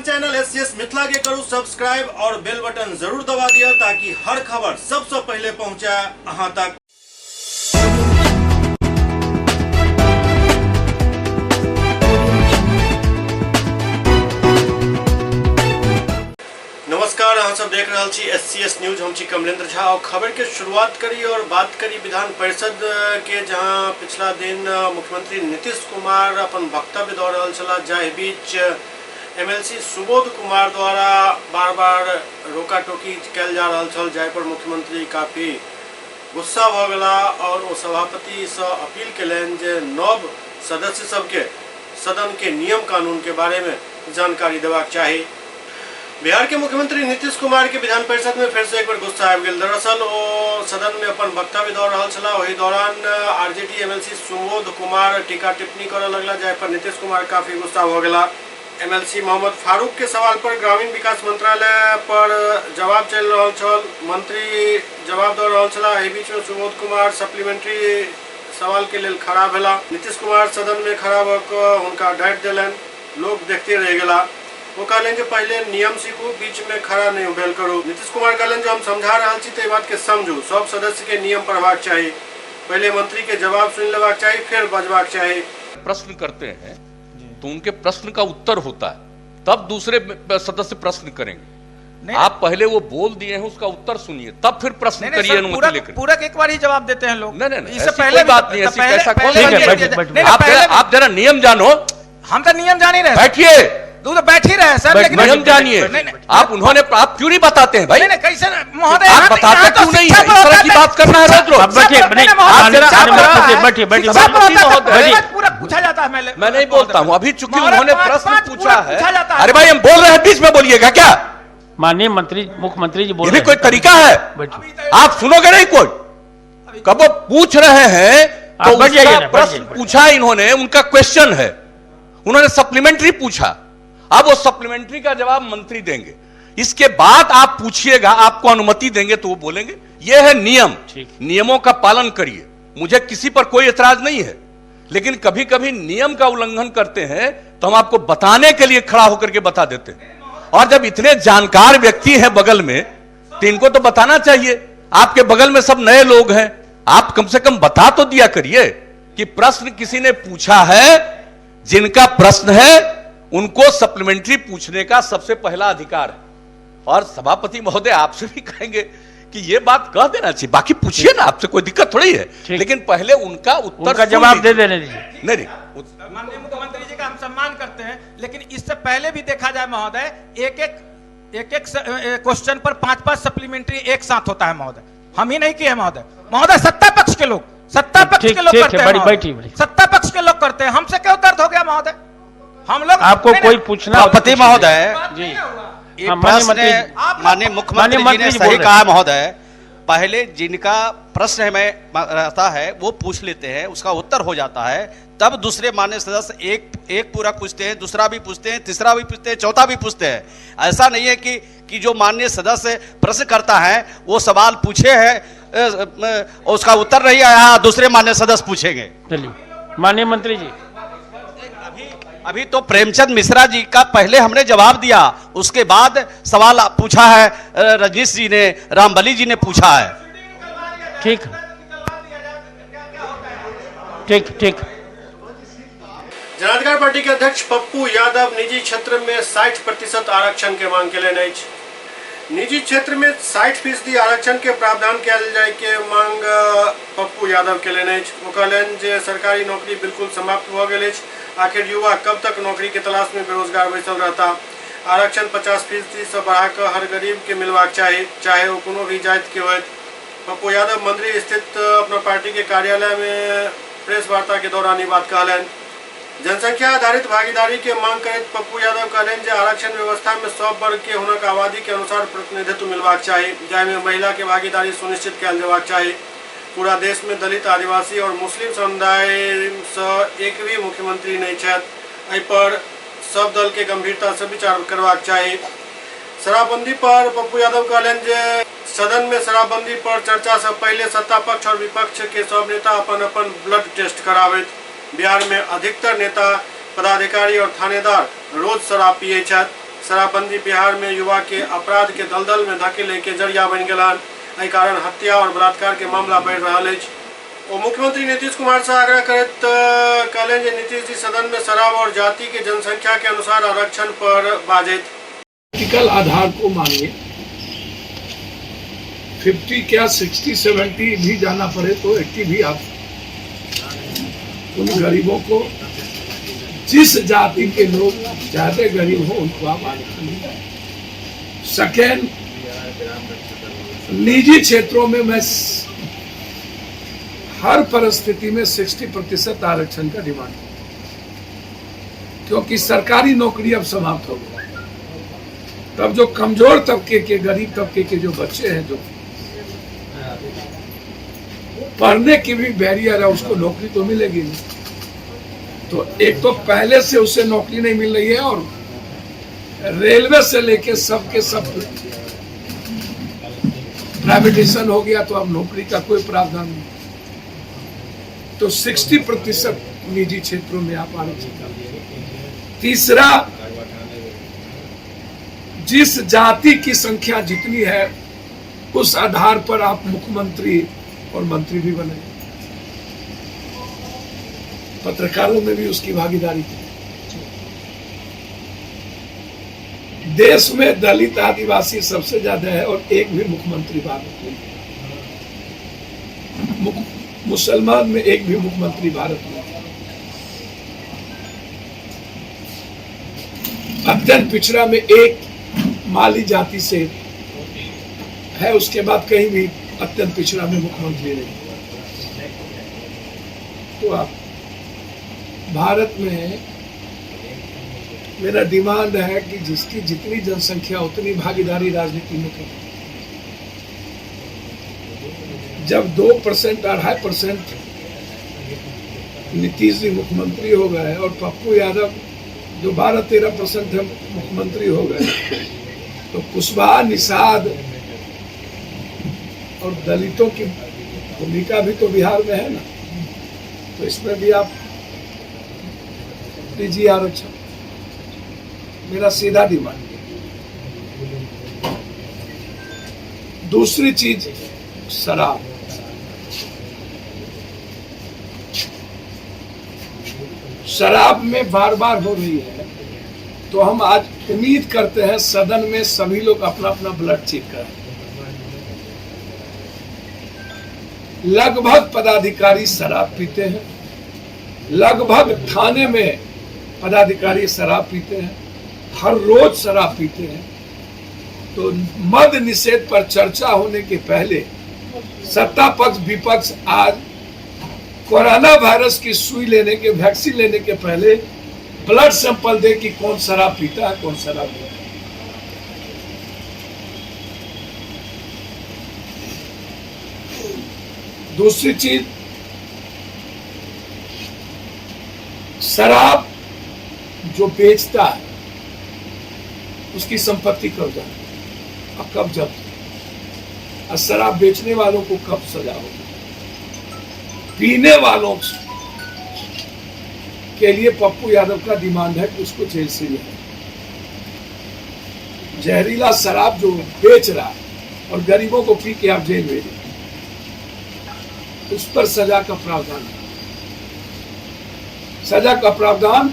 अपन channel SCS Mithila के करू subscribe और बेल बटन जरूर दबा दिया ताकि हर खबर सबसे पहले पहुंचे अहां तक। नमस्कार, हम सब देख रहे छी एससीएस न्यूज। हम छी कमलेंद्र झा और खबर के शुरुआत करी और बात करी विधान परिषद के, जहां पिछला दिन मुख्यमंत्री नीतीश कुमार अपन वक्तव्य दऽ रहल छलाह, जाहि बीच एमएलसी सुबोध कुमार द्वारा बार बार रोका टोकी कल जा रहा छल, जाहि पर मुख्यमंत्री काफी गुस्सा भऽ गेला और ओ सभापति से अपील कयलनि जे नव सदस्य सबके सदन के नियम कानून के बारे में जानकारी देबाक चाही। बिहार के मुख्यमंत्री नीतीश कुमार के विधान परिषद में फिर से एक बार गुस्सा आबि गेल। दरअसल ओ सदन में अपन वक्तव्य दऽ रहल छलाह, वही दौरान आरजेडी एमएलसी सुबोध कुमार टीका टिप्पणी करऽ लगला, जाहि पर नीतीश कुमार काफी गुस्सा भऽ गेला। एमएलसी मोहम्मद फारूक के सवाल पर ग्रामीण विकास मंत्रालय पर जवाब चल रहा छल, मंत्री जवाब दऽ रहल छलाह। एहि बीच में सुबोध कुमार सप्लीमेंट्री सवाल के लेल खड़ा भेला। नीतीश कुमार सदन में खड़ा भऽ कऽ हुनका डांट देलनि, लोग देखते रह गेला। वो कहलें कि पहले नियम सीखू, बीच में खड़ा नहीं भेल करू। नीतीश कुमार कहलें जो हम समझा रहा छी तो बात के समझू, सब सदस्य के नियम पढ़बाक चाहिए, पहले मंत्री के जवाब सुन लेबाक चाहिए, फिर बजबाक चाहिए। प्रश्न करते हैं तो उनके प्रश्न का उत्तर होता है, तब दूसरे सदस्य प्रश्न करेंगे। आप पहले वो बोल दिए हैं, उसका उत्तर सुनिए, तब फिर प्रश्न करिए अनुमति लेकर। पूरा एक बार ही जवाब देते हैं लोग। नहीं, इससे पहले बात नहीं, ऐसी कैसा कौन? आप जरा नियम जानो। हम तो नियम जान ही रहे, बैठिए, तू तो बैठ ही रहे सर, लेकिन नियम जानिए। आप क्यों नहीं बताते हैं भाई? कैसे महोदय आप बताते क्यों नहीं है? इस तरह की बात करना है रोज रोज। पूरा पूछा जाता है। मैं नहीं बोलता हूँ, अभी चूंकि उन्होंने प्रश्न पूछा है। अरे भाई हम बोल रहे हैं, बीच में बोलिएगा क्या? माननीय मंत्री मुख्यमंत्री जी बोल ये भी कोई तरीका है? आप सुनोगे नहीं कोई? कब वो पूछ रहे हैं तो प्रश्न पूछा इन्होंने, उनका क्वेश्चन है, उन्होंने सप्लीमेंट्री पूछा, अब वो सप्लीमेंट्री का जवाब मंत्री देंगे। इसके बाद आप पूछिएगा, आपको अनुमति देंगे तो वो बोलेंगे। ये है नियम, नियमों का पालन करिए। मुझे किसी पर कोई एतराज नहीं है, लेकिन कभी कभी नियम का उल्लंघन करते हैं तो हम आपको बताने के लिए खड़ा होकर के बता देते हैं। और जब इतने जानकार व्यक्ति हैं बगल में, तो इनको तो बताना चाहिए। आपके बगल में सब नए लोग हैं, आप कम से कम बता तो दिया करिए कि प्रश्न किसी ने पूछा है। जिनका प्रश्न है उनको सप्लीमेंट्री पूछने का सबसे पहला अधिकार है। और सभापति महोदय आपसे भी कहेंगे कि ये बात कह देना चाहिए, बाकी पूछिए ना, आपसे कोई दिक्कत थोड़ी है, लेकिन पहले उनका उत्तर का जवाब दे देने दीजिए। नहीं, माननीय मुख्यमंत्री जी का हम सम्मान करते हैं, लेकिन इससे पहले भी देखा जाए महोदय, एक क्वेश्चन पर 5-5 सप्लीमेंट्री एक साथ होता है महोदय। हम ही नहीं किए महोदय, सत्ता पक्ष के लोग सत्ता पक्ष के लोग करते हैं, सत्ता पक्ष के लोग करते हैं। हमसे क्यों दर्द हो गया महोदय? हम लोग आपको कोई पूछना पति महोदय जी, माननीय मुख्यमंत्री जी ने सही कहा महोदय। पहले जिनका प्रश्न हमें रहता है वो पूछ लेते हैं, उसका उत्तर हो जाता है, तब दूसरे माननीय सदस्य एक पूरा पूछते हैं, दूसरा भी पूछते हैं, तीसरा भी पूछते हैं, चौथा भी पूछते हैं। ऐसा नहीं है कि जो माननीय सदस्य प्रश्न करता है वो सवाल पूछे है, उसका उत्तर नहीं आया, दूसरे माननीय सदस्य पूछेंगे। माननीय मंत्री जी, अभी तो प्रेमचंद मिश्रा जी का पहले हमने जवाब दिया, उसके बाद सवाल पूछा है रजनीश जी ने, रामबली जी ने पूछा है। ठीक। जनाधिकार पार्टी के अध्यक्ष पप्पू यादव निजी क्षेत्र में 60% आरक्षण के मांग के लिए निजी क्षेत्र में 60% आरक्षण के प्रावधान कयल जाय के मांग पप्पू यादव के लिए वो कहलन जे सरकारी नौकरी बिल्कुल समाप्त हो गई। आखिर युवा कब तक नौकरी के तलाश में बेरोजगार बैसल रहता? आरक्षण 50% से बढ़ाकर हर गरीब के मिलवाक चाहिए, चाहे वो कोनो भी जाति के हो। पप्पू यादव मंदिर स्थित अपना पार्टी के कार्यालय में प्रेस वार्ता के दौरान ये बात कहलन। जनसंख्या आधारित भागीदारी के मांग करते पप्पू यादव कहलें जे आरक्षण व्यवस्था में सब वर्ग के हुनक आबादी के अनुसार प्रतिनिधित्व मिलवाक चाहिए, जाहिमे महिला के भागीदारी सुनिश्चित कयल जेबाक चाहिए। पूरा देश में दलित, आदिवासी और मुस्लिम समुदाय से एक भी मुख्यमंत्री नहीं छथि। एहि पर सब दल के गंभीरता से विचार करबाक चाहिए। शराबबंदी पर पप्पू यादव कहलें जे सदन में शराबबंदी पर चर्चा से पहले सत्ता पक्ष और विपक्ष के सब नेता अपन अपन ब्लड टेस्ट करावे। बिहार में अधिकतर नेता, पदाधिकारी और थानेदार रोज शराब पिए छथि। शराबबंदी बिहार में युवा के अपराध के दलदल में धकेले के जरिया बन गलन। एहि कारण हत्या और बलात्कार के मामला बढ़ रहा है। मुख्यमंत्री नीतीश कुमार से आग्रह करत कहलें जे नीतीश जी सदन में शराब और जाति के जनसंख्या के अनुसार आरक्षण पर बाजित प्रैक्टिकल आधार को मानिए 50 क्या 60-70 भी जाना पड़े तो 80 भी आप उन गरीबों को, जिस जाति के लोग ज्यादा गरीब हो उनको आप आरक्षण दें। सेकेंड, निजी क्षेत्रों में मैं हर परिस्थिति में 60% आरक्षण का डिमांड करता हूं, क्योंकि सरकारी नौकरी अब समाप्त हो गई। तब जो कमजोर तबके के, गरीब तबके के जो बच्चे हैं, जो पढ़ने की भी बैरियर है, उसको नौकरी तो मिलेगी नहीं। तो एक तो पहले से उसे नौकरी नहीं मिल रही है, और रेलवे से लेके सबके सब प्राइवेटाइजेशन हो गया, तो अब नौकरी का कोई प्रावधान नहीं। तो 60% निजी क्षेत्रों में आप आरक्षण कर। तीसरा, जिस जाति की संख्या जितनी है उस आधार पर आप मुख्यमंत्री और मंत्री भी बने। पत्रकारों में भी उसकी भागीदारी की। देश में दलित आदिवासी सबसे ज्यादा है और एक भी मुख्यमंत्री भारत में, मुसलमान में एक भी मुख्यमंत्री भारत में। अत्यंत पिछड़ा में एक माली जाति से है, उसके बाद कहीं भी अत्यंत पिछड़ा में मुख्यमंत्री नहीं। तो आप भारत में मेरा डिमांड है कि जिसकी जितनी जनसंख्या उतनी भागीदारी राजनीति में करें। जब 2% 2.5% नीतीश जी मुख्यमंत्री हो गए और पप्पू यादव जो 12-13% है मुख्यमंत्री हो गए, तो कुशवाहा, निषाद और दलितों की भूमिका भी तो बिहार में है ना, तो इसमें भी आप दीजिए आरक्षण। मेरा सीधा डिमांड। दूसरी चीज, शराब। शराब में बार बार हो रही है, तो हम आज उम्मीद करते हैं सदन में सभी लोग अपना अपना ब्लड चेक करें। लगभग पदाधिकारी शराब पीते हैं, लगभग थाने में पदाधिकारी शराब पीते हैं, हर रोज शराब पीते हैं। तो मद निषेध पर चर्चा होने के पहले सत्ता पक्ष विपक्ष आज कोरोना वायरस की सुई लेने के, वैक्सीन लेने के पहले ब्लड सैंपल दे कि कौन शराब पीता है, कौन शराब पीता है। दूसरी चीज, शराब जो बेचता है उसकी संपत्ति कब जाए और कब जब्त, और शराब बेचने वालों को कब सजा होगी। पीने वालों के लिए पप्पू यादव का डिमांड है कि उसको जेल से ले। जहरीला शराब जो बेच रहा है और गरीबों को पी के आप जेल भेज, उस पर सजा का प्रावधान है। सजा का प्रावधान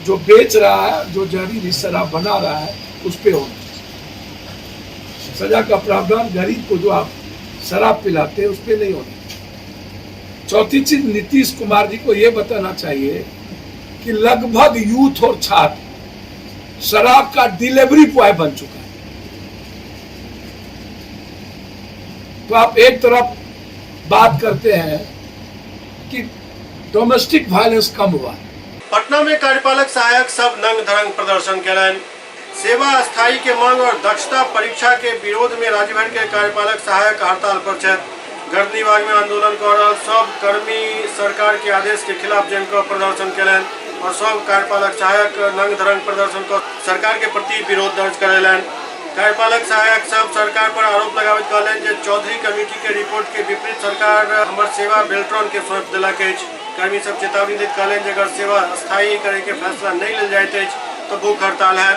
जो बेच रहा है, जो जहरीली शराब बना रहा है, उस पे होना। सजा का प्रावधान गरीब को जो आप शराब पिलाते हैं उस पे नहीं होना। चौथी चीज, नीतीश कुमार जी को यह बताना चाहिए कि लगभग यूथ और छात्र शराब का डिलीवरी बॉय बन चुका है। तो आप एक तरफ बात करते हैं कि डोमेस्टिक वायलेंस कम हुआ। पटना में कार्यपालक सहायक सब नंग धरंग प्रदर्शन कलन। सेवा स्थायी के मांग और दक्षता परीक्षा के विरोध में राज्य भर के कार्यपालक सहायक हड़ताल पर छथि। गर्दनी बाग में आंदोलन कर रहा सब कर्मी सरकार के आदेश के खिलाफ जमकर प्रदर्शन कलन और सब कार्यपालक सहायक नंग धरंग प्रदर्शन कर सरकार के प्रति विरोध दर्ज करेलन। कार्यपालक सहायक सब सरकार पर आरोप लगावत कहलन जे चौधरी कमेटी के रिपोर्ट के विपरीत सरकार हमर सेवा बेल्ट्रॉन के सौंप देलक अछि। कर्मी सब चेतावनी दैत कहलन जे अगर सेवा स्थायी करे के फैसला नहीं लेल जाइत अछि तो भूख हड़ताल है।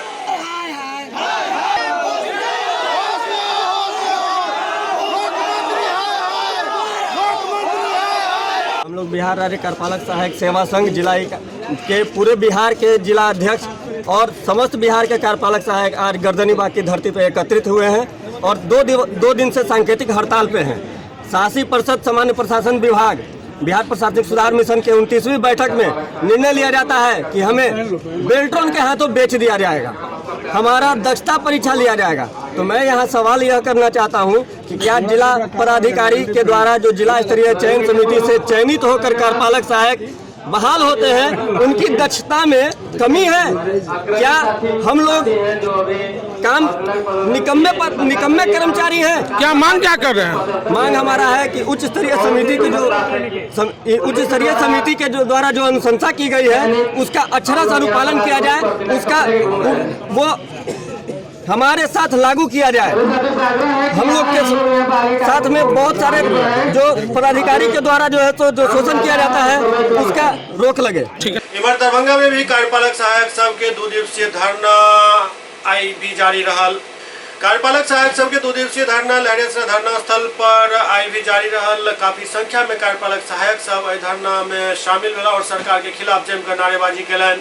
बिहार राज्य कार्यपालक सहायक सेवा संघ जिला के पूरे बिहार के जिला अध्यक्ष और समस्त बिहार के कार्यपालक सहायक आज गर्दनीबाग की धरती पर एकत्रित हुए हैं और दो दिन से सांकेतिक हड़ताल पे हैं। शासी परिषद सामान्य प्रशासन विभाग बिहार प्रशासनिक सुधार मिशन के 29वीं बैठक में निर्णय लिया जाता है कि हमें बेल्ट्रॉन के हाथों बेच दिया जाएगा, हमारा दक्षता परीक्षा लिया जाएगा। तो मैं यहाँ सवाल यह करना चाहता हूँ कि क्या जिला पदाधिकारी के द्वारा जो जिला स्तरीय चयन समिति से चयनित होकर कार्यपालक सहायक बहाल होते हैं उनकी दक्षता में कमी है? क्या हम लोग काम निकम्मे कर्मचारी हैं? क्या मांग क्या कर रहे हैं? मांग हमारा है कि उच्च स्तरीय समिति के जो द्वारा जो अनुशंसा की गई है उसका अक्षरशः अनुपालन किया जाए, उसका वो हमारे साथ लागू किया जाए। हम लोग के साथ में बहुत सारे जो पदाधिकारी के द्वारा जो है तो जो शोषण किया जाता है उसका रोक लगे। ठीक है। इमर दरभंगा में भी कार्यपालक सहायक सब के 2 दिवसीय धरना आई भी जारी रहल। कार्यपालक सहायक सब के 2 दिवसीय धरना लहरेसरा धरना स्थल पर आई भी जारी रहल। काफी संख्या में कार्यपालक सहायक सब एहि धरना में शामिल भेला और सरकार के खिलाफ जमकर नारेबाजी केलन।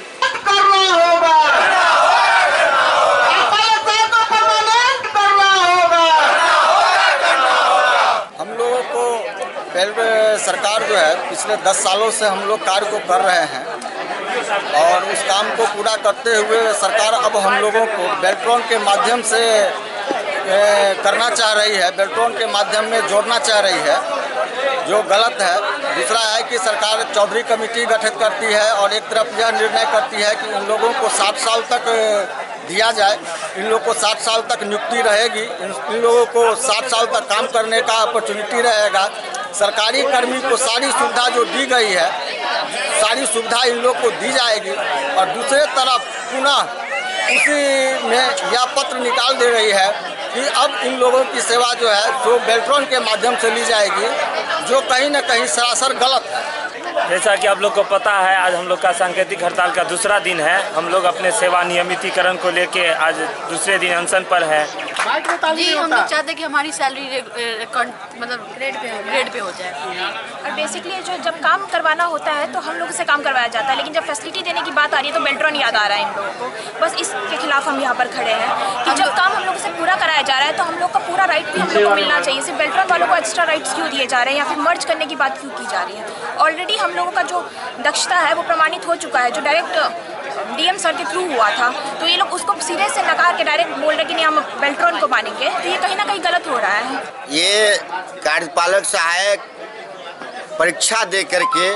हम लोगों को सरकार जो है पिछले 10 सालों से हम लोग कार्य को कर रहे हैं और उस काम को पूरा करते हुए सरकार अब हम लोगों को बेल्ट्रॉन के माध्यम से करना चाह रही है, बेल्ट्रॉन के माध्यम में जोड़ना चाह रही है, जो गलत है। दूसरा है कि सरकार चौधरी कमेटी गठित करती है और एक तरफ यह निर्णय करती है कि उन लोगों को 60 साल तक दिया जाए, इन लोगों को 60 साल तक नियुक्ति रहेगी, इन लोगों को 60 साल तक काम करने का अपॉर्चुनिटी रहेगा। सरकारी कर्मी को सारी सुविधा जो दी गई है सारी सुविधा इन लोग को दी जाएगी और दूसरे तरफ पुनः उसी में यह पत्र निकाल दे रही है कि अब इन लोगों की सेवा जो है जो बेल्ट्रॉन के माध्यम से ली जाएगी, जो कहीं न कहीं सरासर गलत है। जैसा कि आप लोग को पता है आज हम लोग का सांकेतिक हड़ताल का दूसरा दिन है। हम लोग अपने सेवा नियमितीकरण को लेके आज दूसरे दिन अनशन पर है। जी हम लोग चाहते हैं कि हमारी सैलरी मतलब ग्रेड पे हो जाए और बेसिकली जो जब काम करवाना होता है तो हम लोग से काम करवाया जाता है, लेकिन जब फैसिलिटी देने की बात आ रही है तो बेल्ट्रॉन याद आ रहा है इन लोगों को। बस इसके खिलाफ हम यहाँ पर खड़े हैं कि जब काम हम लोग से पूरा कराया जा रहा है तो हम लोग का पूरा राइट भी हम लोग को मिलना चाहिए। सिर्फ बेल्ट्रॉन वालों को एक्स्ट्रा राइट्स क्यों दिए जा रहे हैं या फिर मर्ज करने की बात क्यों की जा रही है? ऑलरेडी हम लोगों का जो दक्षता है वो प्रमाणित हो चुका है, जो डायरेक्ट डीएम सर के थ्रू हुआ था, तो ये लोग उसको सिरे से नकार के डायरेक्ट बोल रहे कि नहीं हम बेल्ट्रॉन को मानेंगे, तो ये कहीं ना कहीं गलत हो रहा है। ये कार्यपालक सहायक परीक्षा दे करके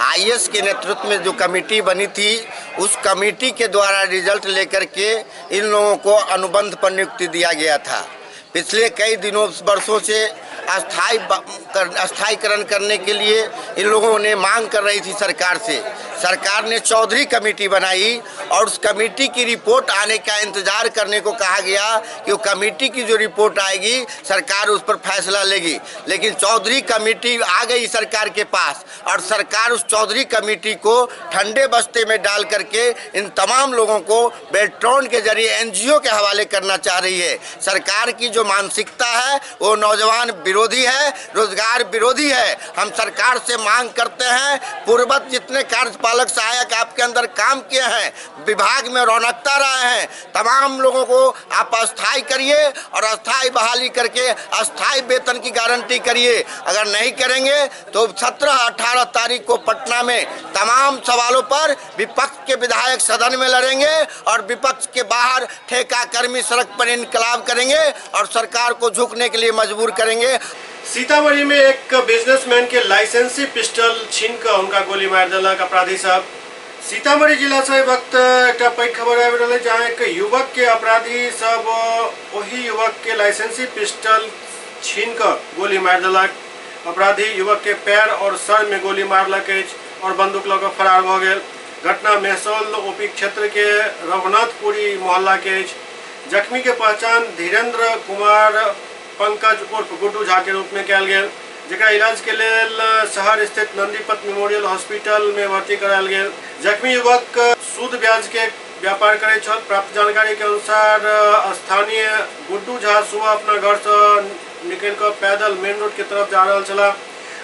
आईएएस के नेतृत्व में जो कमेटी बनी थी उस कमेटी के द्वारा रिजल्ट लेकर के इन लोगों को अनुबंध पर नियुक्ति दिया गया था। पिछले कई दिनों वर्षों से अस्थायीकरण करने के लिए इन लोगों ने मांग कर रही थी सरकार से। सरकार ने चौधरी कमेटी बनाई और उस कमेटी की रिपोर्ट आने का इंतजार करने को कहा गया कि वो कमेटी की जो रिपोर्ट आएगी सरकार उस पर फैसला लेगी। लेकिन चौधरी कमेटी आ गई सरकार के पास और सरकार उस चौधरी कमेटी को ठंडे बस्ते में डाल करके इन तमाम लोगों को बेल्ट्रॉन के जरिए एनजीओ के हवाले करना चाह रही है। सरकार की जो मानसिकता है वो नौजवान विरोधी है, रोजगार विरोधी है। हम सरकार से मांग करते हैं पूर्ववत जितने कार्यपालक सहायक आपके अंदर काम किए हैं, विभाग में रौनकता रहे हैं, तमाम लोगों को आप अस्थायी करिए और अस्थायी बहाली करके अस्थायी वेतन की गारंटी करिए। अगर नहीं करेंगे तो 17-18 तारीख को पटना में तमाम सवालों पर विपक्ष के विधायक सदन में लड़ेंगे और विपक्ष के बाहर ठेका कर्मी सड़क पर इनकलाब करेंगे और सरकार को झुकने के लिए मजबूर करेंगे। सीतामढ़ी में एक बिजनेसमैन के लाइसेंसी पिस्टल छीन कर उनका गोली मार दिलक अपराधी सब। सीतामढ़ी जिला से वक्त एक पैघ खबर आबि रहल जहाँ एक युवक के अपराधी सब वही युवक के लाइसेंसी पिस्टल छीन कर गोली मार दिलक। अपराधी युवक के पैर और सर में गोली मारलक और बंदूक लऽ कऽ फरार भ गेल। घटना मेहसौल ओपी क्षेत्र के रघुनाथपुरी मोहल्ला के। जख्मी के पहचान धीरेन्द्र कुमार पंकज उर्फ गुड्डू झा के रूप में कयल गेल, जेकरा इलाज के लेल शहर स्थित नंदीपत मेमोरियल हॉस्पिटल में भर्ती करायल गेल। जख्मी युवक सूद ब्याज के व्यापार करे छल। प्राप्त जानकारी के अनुसार स्थानीय गुड्डू झा सुबह अपना घर से निकल कर पैदल मेन रोड की तरफ जा रहा छला।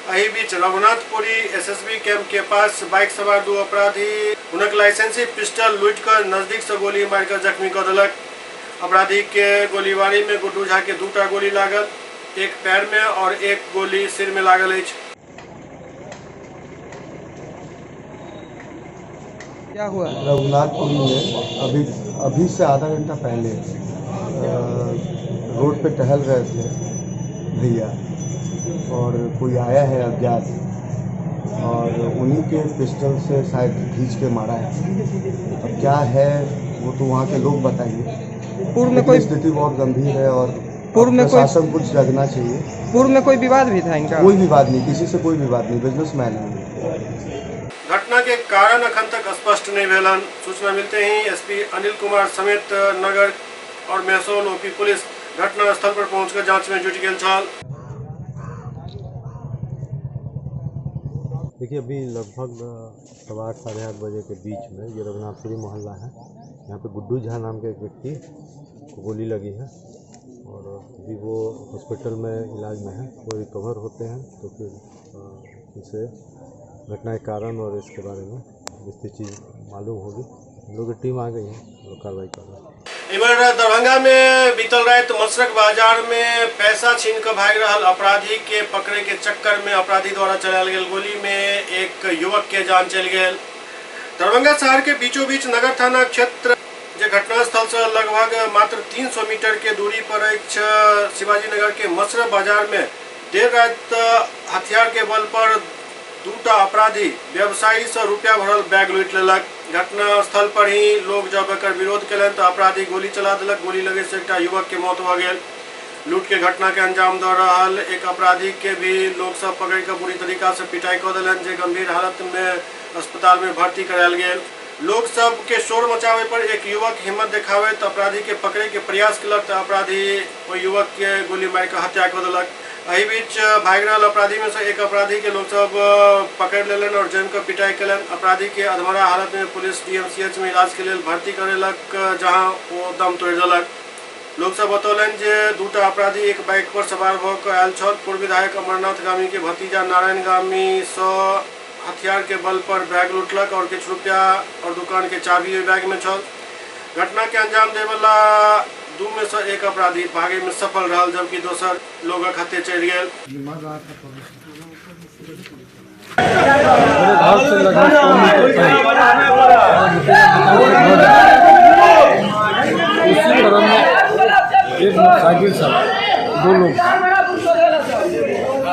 अही बीच रघुनाथपुरी एसएसबी कैंप के पास बाइक सवार 2 अपराधी उनक लाइसेंसी पिस्टल लूट कर नजदीक से गोली मारकर जख्मी कर दिलक। अपराधी के गोलीबारी में गुड्डू झा के 2टा गोली लागल, एक पैर में और एक गोली सिर में लागल है। क्या हुआ? रघुनाथपुरी में अभी से आधा घंटा पहले रोड पे टहल रहे थे भैया और कोई आया है अज्ञात और उन्हीं के पिस्टल से शायद खींच के मारा है। अब क्या है वो तो वहाँ के लोग बताएंगे। पूर्व में कोई स्थिति बहुत गंभीर है और पूर्व में प्रशासन कुछ जगना चाहिए। पूर्व में कोई विवाद भी था इनका? कोई विवाद नहीं, किसी से कोई विवाद नहीं, बिजनेसमैन है। घटना के कारण अखन तक स्पष्ट नहीं भेलन। सूचना मिलते ही एसपी अनिल कुमार समेत नगर और महसूल ओपी पुलिस घटना स्थल पर पहुंचकर जांच में जुट गेल छल। देखिए अभी लगभग 8:15 साढ़े 8 बजे के बीच में ये रघुनाथपुरी मोहल्ला है, यहाँ पे गुड्डू झा नाम के एक व्यक्ति को गोली लगी है और अभी वो हॉस्पिटल में इलाज में है। वो रिकवर होते हैं तो फिर इसे घटना के कारण और इसके बारे में विस्तृत चीज़ मालूम होगी। हम लोग की टीम आ गई है, लोग कार्रवाई कर रहे हैं। इधर दरभंगा में बीतल रात मसरक बाजार में पैसा छीन कर भाग रहा अपराधी के पकड़े के चक्कर में अपराधी द्वारा चलायल गेल गोली में एक युवक के जान चल गए। दरभंगा शहर के बीचों बीच नगर थाना क्षेत्र जो घटनास्थल से लगभग मात्र 300 मीटर के दूरी पर शिवाजी नगर के मसरक बाजार में देर रात हथियार के बल पर 2टा अपराधी व्यवसायी से रुपया भरल बैग लूट लेलक। घटना स्थल पर ही लोग जब एकर विरोध कलन तो अपराधी गोली चला दिलक। गोली लगे से एक युवक के मौत हो गई। लूट के घटना के अंजाम दे रहल एक अपराधी के भी लोग सब पकड़ कर बुरी तरीका से पिटाई कर दिलन, जे गंभीर हालत में अस्पताल में भर्ती करायल गेल। लोग सब के शोर मचावे पर एक युवक हिम्मत दिखावे तो अपराधी के पकड़े के प्रयास कलक तो अपराधी वो युवक के गोली मार कर हत्या कर दिलक। अही बीच भाग रहा अपराधी में से एक अपराधी के लोग सब पकड़ लेलन और जम कर पिटाई कलन। अपराधी के अधमरा हालत में पुलिस डीएमसीएच में इलाज के लिए भर्ती करेलक, जहां वो दम तोड़ देलक। लोग सब बतौलन जे 2टा अपराधी एक बाइक पर सवार होकर आयल छल। पूर्व विधायक अमरनाथ गामी के भतीजा नारायण गामी सो हथियार के बल पर बैग लूटलक और कुछ रुपया और दुकान के चाबी बैग में छल। घटना के अंजाम दे वाला 2 में से एक अपराधी भागे में सफल रहा, जबकि दोसर लोगक हत्या चढ़ गए। एक मोटरसाइकिल से 2 लोग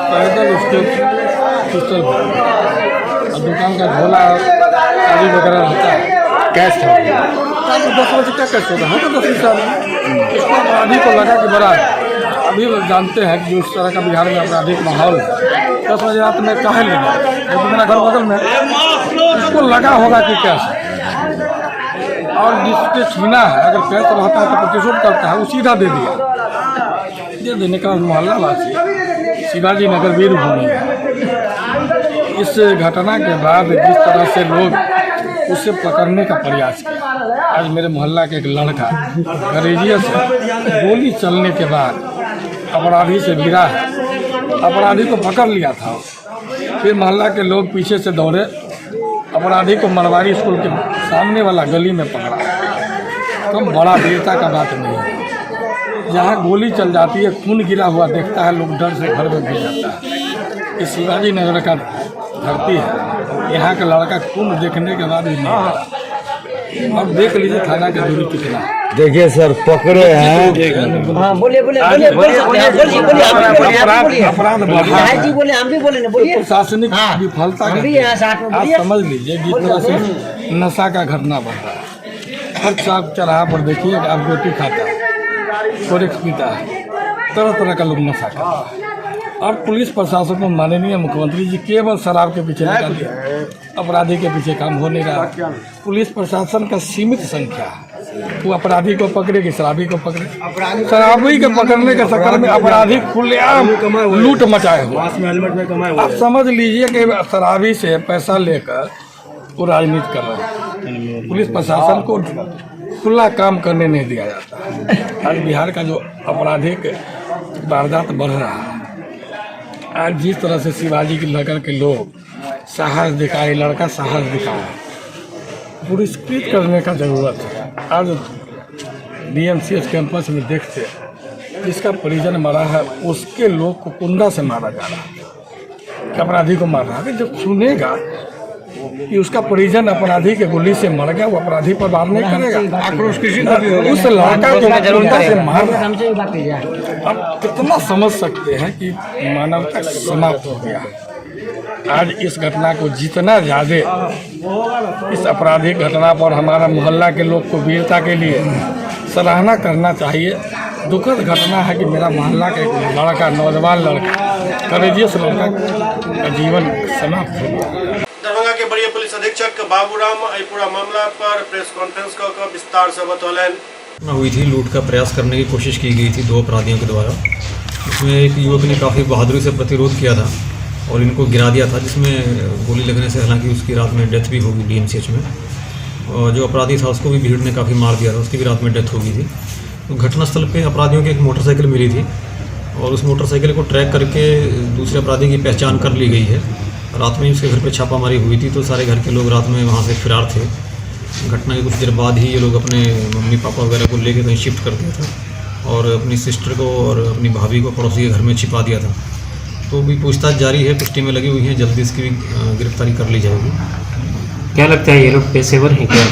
पैदल उसके पिस्टल और दुकान का झोला चाबी वगैरह रहता है, कैश था। 10 बजे क्या कैश होगा? हाँ तो 10 बजे इसको अपराधी को लगा कि बड़ा अभी जानते हैं कि जो इस तरह का बिहार में आपराधिक माहौल है, 10 बजे रात में काहे ले जाए, क्योंकि मेरा घर बगल में इसको लगा होगा कि कैश और जिसके छीना है अगर कैश रहता है तो प्रतिशोध करता है, वो सीधा दे दिया। दे देने का मोहल्ला वासी शिवाजी नगर वीरभूमि है। इस घटना के बाद जिस तरह से लोग उसे पकड़ने का प्रयास किया, आज मेरे मोहल्ला के एक लड़का गरेजिया से गोली चलने के बाद अपराधी से गिरा है, अपराधी को पकड़ लिया था। फिर मोहल्ला के लोग पीछे से दौड़े, अपराधी को मरवाड़ी स्कूल के सामने वाला गली में पकड़ा। कम बड़ा वीरता का बात नहीं है। जहाँ गोली चल जाती है, खून गिरा हुआ देखता है, लोग डर से घर में घुस जाता है। इस शिवाजी नगर का धरती है, यहाँ का लड़का खून देखने के बाद भी नहीं। अब देख लीजिए थाना की दूरी कितना है। देखिए सर पकड़े हैं। हाँ बोलिए प्रशासनिक विफलता आप समझ लीजिए जिस तरह से नशा का घटना बढ़ रहा है। हर चौक चौराहा पर देखिए आप रोटी खाता है, कोरेक्स पीता है, तरह तरह का लोग नशा करता है। और पुलिस प्रशासन को माननीय मुख्यमंत्री जी केवल शराब के पीछे निकाल दिया, अपराधी के पीछे काम हो नहीं रहा। पुलिस प्रशासन का सीमित संख्या है, वो अपराधी को पकड़े कि शराबी को पकड़े। शराबी के पकड़ने के चक्कर में अपराधी खुलेआम लूट मचाए हुए। आप समझ लीजिए कि शराबी से पैसा लेकर वो राजनीति कर रहे हैं। पुलिस प्रशासन को खुला काम करने नहीं दिया जाता। आज बिहार का जो आपराधिक वारदात बढ़ रहा है, आज जिस तरह से शिवाजी की नगर के लोग साहस दिखाए, लड़का साहस दिखाया, पुरस्कृत करने का जरूरत है। आज DMCH कैंपस में देखते हैं जिसका परिजन मरा है उसके लोग को कुंडा से मारा जा रहा है, कि अपराधी को मार रहा है। जब सुनेगा कि उसका परिजन अपराधी के गोली से मर गया, वो अपराधी पर वार नहीं करेगा, आक्रोश किसी उस लड़का को कुंडा से मार रहा है। अब कितना समझ सकते हैं कि मानवता समाप्त हो गया है। आज इस घटना को जितना ज़्यादा इस आपराधिक घटना पर हमारा मोहल्ला के लोग को वीरता के लिए सराहना करना चाहिए। दुखद घटना है कि मेरा मोहल्ला का एक लड़का, नौजवान लड़का, करेजियस लड़का का जीवन समाप्त हो गया। दरभंगा के बड़े पुलिस अधीक्षक बाबूराम पूरा मामला पर प्रेस कॉन्फ्रेंस का विस्तार से बतौलन। हुई थी, लूट का प्रयास करने की कोशिश की गई थी 2 अपराधियों के द्वारा। इसमें एक युवक ने काफ़ी बहादुरी से प्रतिरोध किया था और इनको गिरा दिया था, जिसमें गोली लगने से हालांकि उसकी रात में डेथ भी होगी DMCH में। और जो अपराधी था उसको भी भीड़ ने काफ़ी मार दिया था, उसकी भी रात में डेथ हो गई थी। तो घटनास्थल पे अपराधियों की एक मोटरसाइकिल मिली थी और उस मोटरसाइकिल को ट्रैक करके दूसरे अपराधी की पहचान कर ली गई है। रात में उसके घर पे छापामारी हुई थी तो सारे घर के लोग रात में वहाँ से फरार थे। घटना के कुछ देर बाद ही ये लोग अपने मम्मी पापा वगैरह को लेके कहीं शिफ्ट कर दिया था और अपनी सिस्टर को और अपनी भाभी को पड़ोसी के घर में छिपा दिया था। तो भी पूछताछ जारी है, कुछ टीमें लगी हुई हैं, जल्दी इसकी भी गिरफ्तारी कर ली जाएगी। क्या लगता है ये लोग पेशेवर हैं क्या?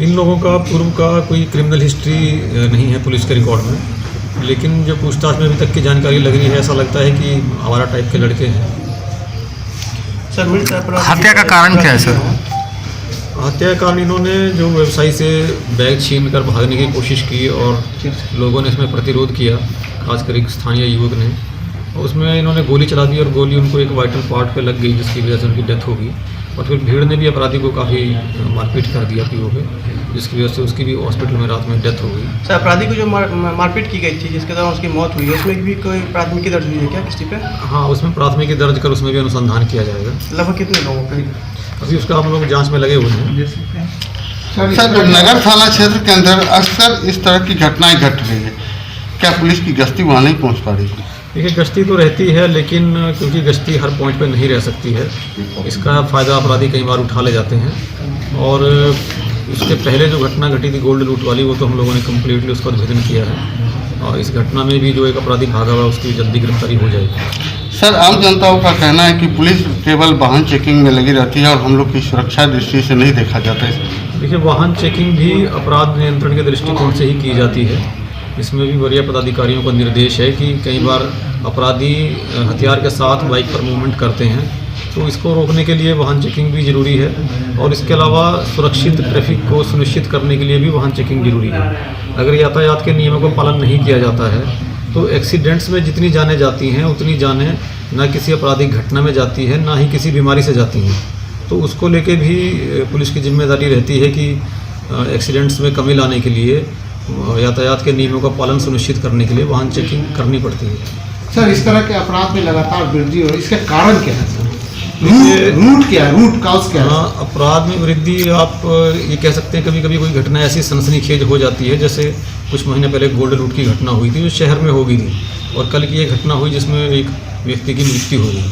इन लोगों का पूर्व का कोई क्रिमिनल हिस्ट्री नहीं है पुलिस के रिकॉर्ड में, लेकिन जो पूछताछ में अभी तक की जानकारी लग रही है ऐसा लगता है कि आवारा टाइप के लड़के हैं। हत्या का कारण क्या है सर? हत्या का कारण इन्होंने जो व्यवसायी से बैग छीन कर भागने की कोशिश की और लोगों ने इसमें प्रतिरोध किया, खासकर एक स्थानीय युवक ने। उसमें इन्होंने गोली चला दी और गोली उनको एक वाइटल पार्ट पे लग गई, जिसकी वजह से उनकी डेथ होगी। और फिर भीड़ ने भी अपराधी को काफ़ी मारपीट कर दिया पीओ पे, जिसकी वजह से उसकी भी हॉस्पिटल में रात में डेथ हो गई। सर, अपराधी को जो मारपीट की गई थी जिसके दौरान उसकी मौत हुई है, उसमें भी कोई प्राथमिकी दर्ज हुई है क्या किसी पे? हाँ, उसमें प्राथमिकी दर्ज कर उसमें भी अनुसंधान किया जाएगा। लगभग कितने लोगों पे? अभी उसका हम लोग जाँच में लगे हुए हैं। सर, नगर थाना क्षेत्र के अंदर अक्सर इस तरह की घटनाएं घट रही है, क्या पुलिस की गश्ती वहाँ नहीं पहुँच पा रही है? देखिए, गश्ती तो रहती है, लेकिन क्योंकि गश्ती हर पॉइंट पे नहीं रह सकती है, इसका फ़ायदा अपराधी कई बार उठा ले जाते हैं। और इसके पहले जो घटना घटी थी गोल्ड लूट वाली, वो तो हम लोगों ने कम्प्लीटली उसका उद्भेदन किया है और इस घटना में भी जो एक अपराधी भागा हुआ उसकी जल्दी गिरफ्तारी हो जाएगी। सर, आम जनताओं का कहना है कि पुलिस केवल वाहन चेकिंग में लगी रहती है और हम लोग की सुरक्षा दृष्टि से नहीं देखा जाता है। देखिए, वाहन चेकिंग भी अपराध नियंत्रण के दृष्टिकोण से ही की जाती है। इसमें भी वरीय पदाधिकारियों का निर्देश है कि कई बार अपराधी हथियार के साथ बाइक पर मूवमेंट करते हैं, तो इसको रोकने के लिए वाहन चेकिंग भी जरूरी है। और इसके अलावा सुरक्षित ट्रैफिक को सुनिश्चित करने के लिए भी वाहन चेकिंग जरूरी है। अगर यातायात के नियमों का पालन नहीं किया जाता है तो एक्सीडेंट्स में जितनी जानें जाती हैं उतनी जानें ना किसी आपराधिक घटना में जाती है, ना ही किसी बीमारी से जाती हैं। तो उसको लेके भी पुलिस की जिम्मेदारी रहती है कि एक्सीडेंट्स में कमी लाने के लिए यातायात के नियमों का पालन सुनिश्चित करने के लिए वाहन चेकिंग करनी पड़ती है। सर, इस तरह के अपराध में लगातार वृद्धि हो रही है, इसका कारण क्या है सर? रूट क्या है, रूट काउज क्या है? हाँ, अपराध में वृद्धि आप ये कह सकते हैं, कभी कभी कोई घटना ऐसी सनसनीखेज हो जाती है, जैसे कुछ महीने पहले गोल्ड लूट की घटना हुई थी जो शहर में हो गई थी, और कल की एक घटना हुई जिसमें एक व्यक्ति की मृत्यु हो गई।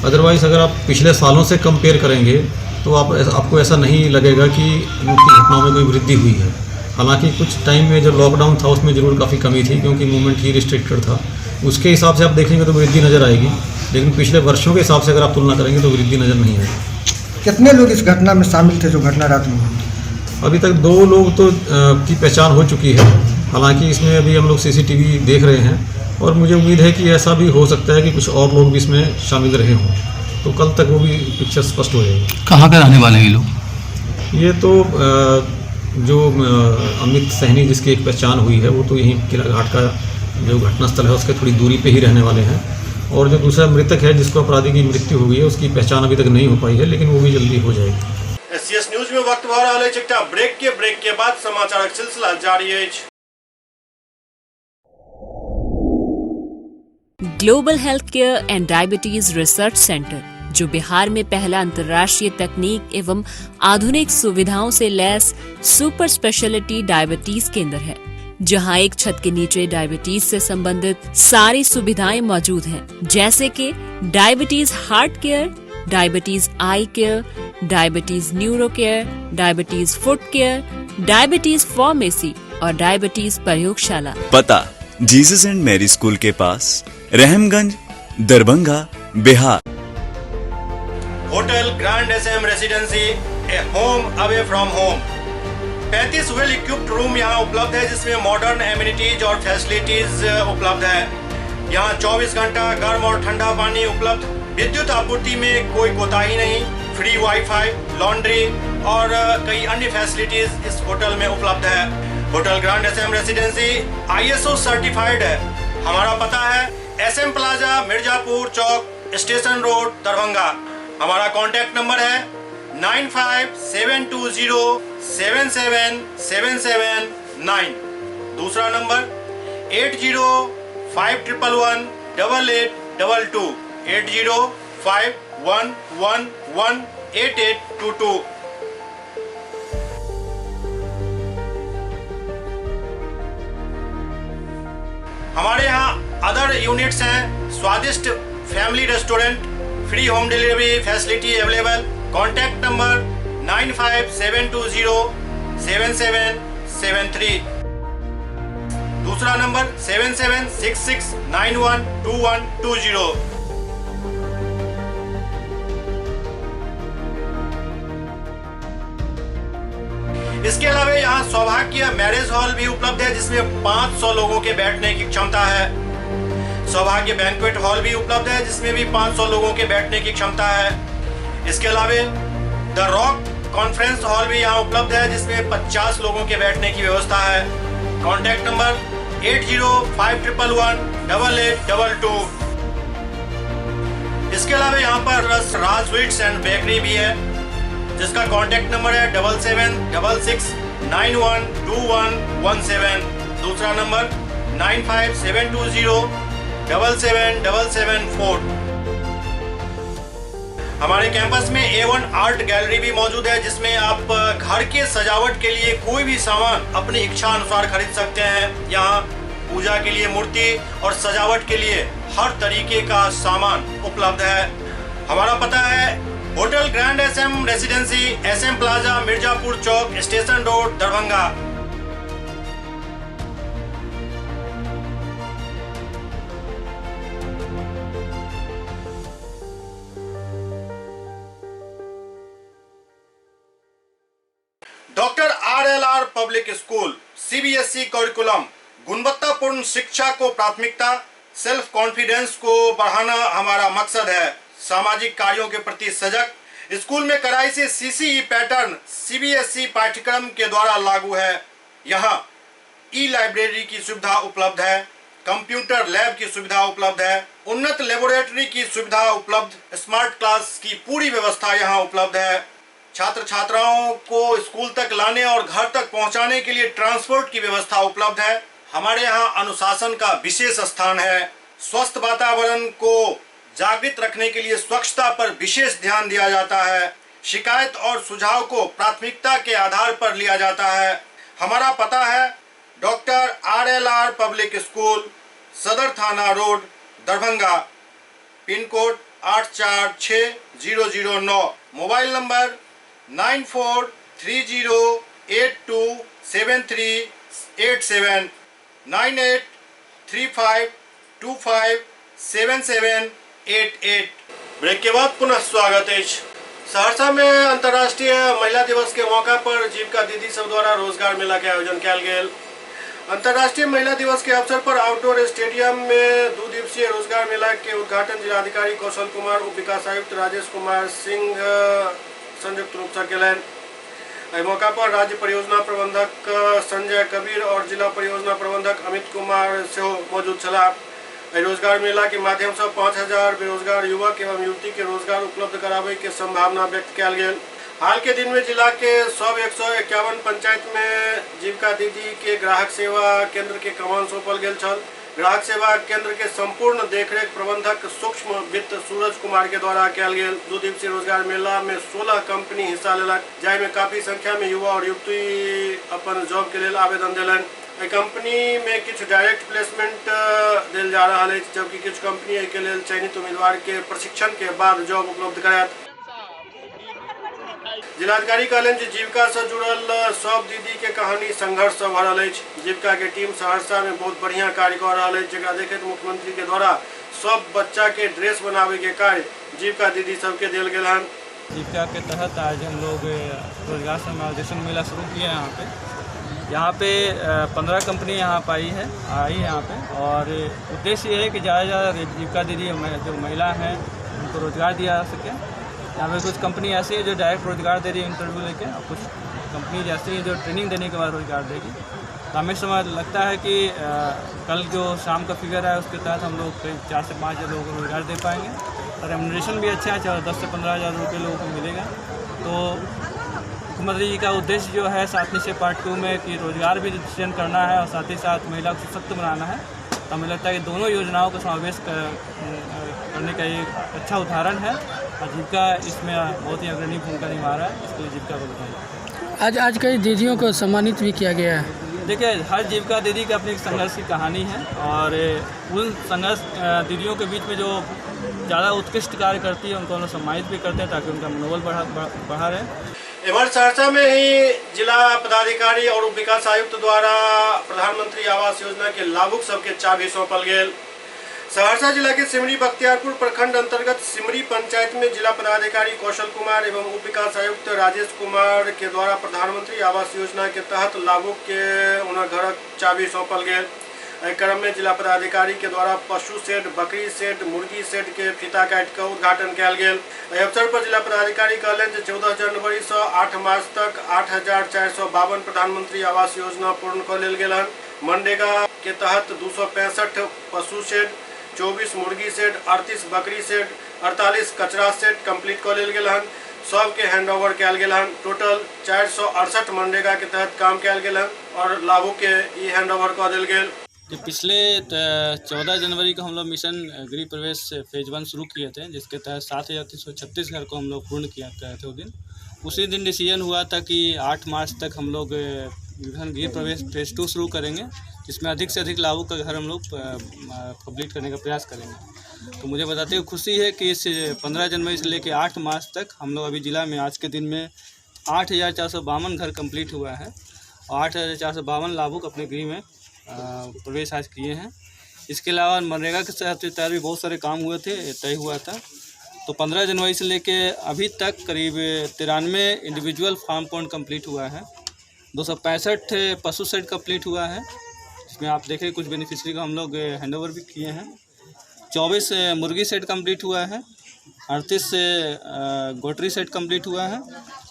अदरवाइज़ अगर आप पिछले सालों से कंपेयर करेंगे तो आपको ऐसा नहीं लगेगा कि लूट की घटनाओं में कोई वृद्धि हुई है। हालांकि कुछ टाइम में जो लॉकडाउन था उसमें ज़रूर काफ़ी कमी थी, क्योंकि मूवमेंट ही रिस्ट्रिक्टेड था। उसके हिसाब से आप देखेंगे तो वृद्धि नज़र आएगी, लेकिन पिछले वर्षों के हिसाब से अगर आप तुलना करेंगे तो वृद्धि नज़र नहीं आएगी। कितने लोग इस घटना में शामिल थे जो घटना रात में हुई? अभी तक 2 लोग तो की पहचान हो चुकी है। हालांकि इसमें अभी हम लोग CCTV देख रहे हैं और मुझे उम्मीद है कि ऐसा भी हो सकता है कि कुछ और लोग भी इसमें शामिल रहे हों, तो कल तक वो भी पिक्चर स्पष्ट हो जाएगी। कहाँ के रहने वाले हैं ये लोग? ये तो जो अमित सहनी जिसकी एक पहचान हुई है वो तो यहीं किला घाट का जो घटनास्थल है उसके थोड़ी दूरी पे ही रहने वाले हैं, और जो दूसरा मृतक है जिसको अपराधी की मृत्यु हो गई है उसकी पहचान अभी तक नहीं हो पाई है, लेकिन वो भी जल्दी हो जाएगी। SCS न्यूज में वक्त भर रहा है एकटा ब्रेक के बाद समाचारक सिलसिला जारी है। Global health care and diabetes research centre, जो बिहार में पहला अंतर्राष्ट्रीय तकनीक एवं आधुनिक सुविधाओं से लैस सुपर स्पेशलिटी डायबिटीज केंद्र है। जहां एक छत के नीचे डायबिटीज से संबंधित सारी सुविधाएं मौजूद हैं, जैसे कि diabetes heart care, diabetes eye care, diabetes neuro care, diabetes foot care, diabetes pharmacy और डायबिटीज प्रयोगशाला। पता जीसस एंड मैरी स्कूल के पास, Rahamganj, Darbhanga, Bihar. Hotel grand SM residency, a home away from home. 35 well equipped room यहाँ उपलब्ध है, जिसमें modern amenities और फैसिलिटीज उपलब्ध है। यहाँ 24 घंटा गर्म और ठंडा पानी उपलब्ध, विद्युत आपूर्ति में कोई कोताही नहीं, फ्री वाईफाई, लॉन्ड्री और कई अन्य फैसिलिटीज इस होटल में उपलब्ध है। Hotel grand SM residency ISO certified है। हमारा पता है SM प्लाजा, मिर्जापुर चौक, स्टेशन रोड, दरभंगा। हमारा कॉन्टैक्ट नंबर है 9572077779। दूसरा नंबर 8051118822, 8051118822। हमारे यहाँ अदर यूनिट्स हैं, स्वादिष्ट family restaurant, free home delivery facility available. Contact number 9572077773। दूसरा नंबर 7766912120। इसके अलावा यहाँ सौभाग्य मैरिज हॉल भी उपलब्ध है, जिसमें 500 लोगों के बैठने की क्षमता है। सौभाग्य बैंक्वेट हॉल भी उपलब्ध है, जिसमें भी 500 लोगों के बैठने की क्षमता है। इसके अलावा द रॉक कॉन्फ्रेंस हॉल भी यहाँ उपलब्ध है, जिसमें 50 लोगों के बैठने की व्यवस्था है। Contact number 8051118822। इसके अलावा यहाँ पर राज स्वीट्स एंड बेकरी भी है, जिसका कॉन्टैक्ट नंबर है 7766912117। दूसरा नंबर 9572077774। हमारे कैंपस में A1 आर्ट गैलरी भी मौजूद है, जिसमें आप घर के सजावट के लिए कोई भी सामान अपनी इच्छा अनुसार खरीद सकते हैं। यहाँ पूजा के लिए मूर्ति और सजावट के लिए हर तरीके का सामान उपलब्ध है। हमारा पता है hotel grand SM residency, SM plaza, Mirzapur चौक, station road, Darbhanga. Doctor RLR public school, CBSE curriculum, गुणवत्तापूर्ण शिक्षा को प्राथमिकता, सेल्फ कॉन्फिडेंस को बढ़ाना हमारा मकसद है। सामाजिक कार्यों के प्रति सजग। स्कूल में कड़ाई से CCE पैटर्न CBSE पाठ्यक्रम के द्वारा लागू है। यहाँ ई-लाइब्रेरी की सुविधा उपलब्ध है, कंप्यूटर लैब की सुविधा उपलब्ध है, उन्नत लेबोरेटरी की सुविधा उपलब्ध, स्मार्ट क्लास की पूरी व्यवस्था यहाँ उपलब्ध है। छात्र छात्राओं को स्कूल तक लाने और घर तक पहुँचाने के लिए ट्रांसपोर्ट की व्यवस्था उपलब्ध है। हमारे यहाँ अनुशासन का विशेष स्थान है। स्वस्थ वातावरण को जागृत रखने के लिए स्वच्छता पर विशेष ध्यान दिया जाता है। शिकायत और सुझाव को प्राथमिकता के आधार पर लिया जाता है। हमारा पता है doctor RLR public school, Sadar Thana road, Darbhanga, pin code 846009। Mobile number 9430827387, 9835257788। Break के बाद पुनः स्वागत है। सहरसा में अंतर्राष्ट्रीय महिला दिवस के मौका पर जीविका दीदी सब द्वारा रोजगार मेला के आयोजन किया गया। अंतर्राष्ट्रीय महिला दिवस के अवसर पर आउटडोर स्टेडियम में 2 दिवसीय रोजगार मेला के उद्घाटन जिलाधिकारी कौशल कुमार, उप विकास आयुक्त राजेश कुमार सिंह संयुक्त रूप से कयलनि। एहि मौका पर राज्य परियोजना प्रबंधक संजय कबीर और जिला परियोजना प्रबंधक अमित कुमार सेहो मौजूद छलाह। रोजगार मेला के माध्यम से 5000 बेरोजगार युवक एवं युवती के रोजगार उपलब्ध कराबे के संभावना व्यक्त किया गया। हाल के दिन में जिला के सब 151 पंचायत में जीविका दीदी के ग्राहक सेवा केंद्र के कमान सौंपल गेल छल। ग्राहक सेवा केंद्र के संपूर्ण देखरेख प्रबंधक सूक्ष्म वित्त सूरज कुमार के द्वारा किया गया। 2 दिवसीय रोजगार मेला में 16 कंपनी हिस्सा लेलक, जाहि में काफी संख्या में युवा और युवती अपन जॉब के लिए आवेदन दिलन। कंपनी में कुछ डायरेक्ट प्लेसमेंट दिल जा रहा है, जबकि कुछ कंपनी के लिए चयनित उम्मीदवार के प्रशिक्षण के बाद जॉब उपलब्ध करायत। जिलाधिकारी कहलन जे जीविका से जुड़ल सब दीदी के कहानी संघर्ष से भरल है। जीविका के टीम सहरसा में बहुत बढ़िया कार्य कर रहा है, जगह देखे मुख्यमंत्री के द्वारा सब बच्चा के ड्रेस बनावे के कार्य जीविका दीदी सबके दिल गए हैं। जीविका के तहत आज हम लोग रोजगार समावेशन मेला शुरू किया है। यहाँ पे 15 कंपनी यहाँ पर आई है यहाँ पे, और उद्देश्य ये है कि ज़्यादा से ज़्यादा जीविका दीदी जो महिला हैं उनको रोजगार दिया जा सके। यहाँ पे कुछ कंपनी ऐसी है जो डायरेक्ट रोजगार दे रही है इंटरव्यू लेके, और कुछ कंपनी ऐसी है जो ट्रेनिंग देने के बाद रोजगार देगी। तो हमें समय लगता है कि कल जो शाम का फिगर है उसके तहत हम लोग करीब 4 से 5 लोगों को रोजगार दे पाएंगे, और रेम्युनरेशन भी अच्छा है, 10 से 15 हज़ार रुपये लोगों को मिलेगा। तो मुख्यमंत्री जी का उद्देश्य जो है 7 निश्चय पार्ट 2 में कि रोजगार भी सृजन करना है और साथ ही साथ महिला को सशक्त बनाना है। तो हमें लगता है कि दोनों योजनाओं का समावेश करने का एक अच्छा उदाहरण है, और जीविका इसमें बहुत ही अग्रणी भूमिका निभा रहा है। इसके लिए जीविका को बताएं। आज कई दीदियों को सम्मानित भी किया गया है। देखिए, हर जीविका दीदी की अपनी एक संघर्ष की कहानी है, और उन संघर्ष दीदियों के बीच में जो ज़्यादा उत्कृष्ट कार्य करती है उनको हम सम्मानित भी करते हैं ताकि उनका मनोबल बढ़ा रहे। इधर सहरसा में ही जिला पदाधिकारी और उप विकास आयुक्त द्वारा प्रधानमंत्री आवास योजना के लाभुक सबके चाबी सौंपल गेल। सहरसा जिला के सिमरी बख्तियारपुर प्रखंड अंतर्गत सिमरी पंचायत में जिला पदाधिकारी कौशल कुमार एवं उप विकास आयुक्त राजेश कुमार के द्वारा प्रधानमंत्री आवास योजना के तहत लाभुक के उन्हें घर चाबी सौंपल गए। क्रम में जिला पदाधिकारी के द्वारा पशु शेड, बकरी शेड, मुर्गी शेड के फीता काट कर उद्घाटन किया गया। इस अवसर पर जिला पदाधिकारी कहलन 14 जनवरी से 8 मार्च तक 8,452 प्रधानमंत्री आवास योजना पूर्ण कर लेल गेल। मनरेगा के तहत 265 पशु शेड, 24 मुर्गी शेड, 38 बकरी शेड, 48 कचरा शेड कंप्लीट कर लेल गेल। सबके हैंड ओवर किया गया। टोटल 468 मनरेगा के तहत काम किया गया और लाभुक के ई हैंड ओवर कर दिल गया। कि पिछले 14 जनवरी को हम लोग मिशन गृह प्रवेश फेज 1 शुरू किए थे, जिसके तहत 7,336 घर को हम लोग पूर्ण किया थे। उसी दिन डिसीजन हुआ था कि 8 मार्च तक हम लोग मिशन गृह प्रवेश फेज 2 शुरू करेंगे, जिसमें अधिक से अधिक लाभुक का घर हम लोग कंप्लीट करने का प्रयास करेंगे। तो मुझे बताते हुए खुशी है कि इस 15 जनवरी से लेकर 8 मार्च तक हम लोग अभी जिला में आज के दिन में 8,452 घर कंप्लीट हुआ है, और 8,452 लाभुक अपने गृह में प्रवेश आज किए हैं। इसके अलावा मनरेगा के तहत भी बहुत सारे काम हुए थे, तय हुआ था। तो 15 जनवरी से लेके अभी तक करीब 93 इंडिविजुअल फार्म पॉइंट कंप्लीट हुआ है, 265 पशु शेड कंप्लीट हुआ है। इसमें आप देखें कुछ बेनिफिशरी को हम लोग हैंडओवर भी किए हैं। 24 मुर्गी सेट कंप्लीट हुआ है, 38 गोटरी सेट कंप्लीट हुआ है,